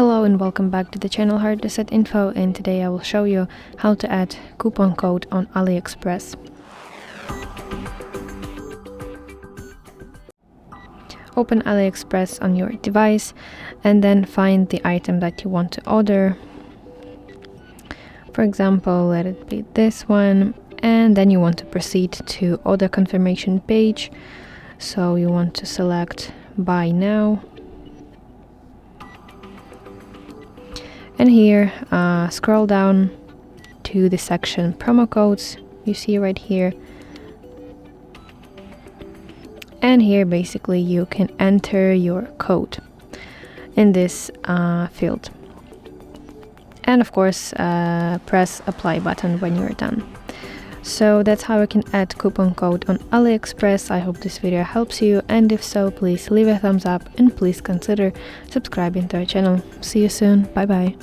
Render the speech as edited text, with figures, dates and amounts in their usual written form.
Hello and welcome back to the channel HardReset.Info, and today I will show you how to add coupon code on AliExpress. Open AliExpress on your device and then find the item that you want to order. For example, let it be this one, and then you want to proceed to order confirmation page. So you want to select buy now. And here, scroll down to the section promo codes you see right here. And here basically you can enter your code in this field. And of course, press apply button when you're done. So that's how you can add coupon code on AliExpress. I hope this video helps you, and if so, please leave a thumbs up and please consider subscribing to our channel. See you soon. Bye bye.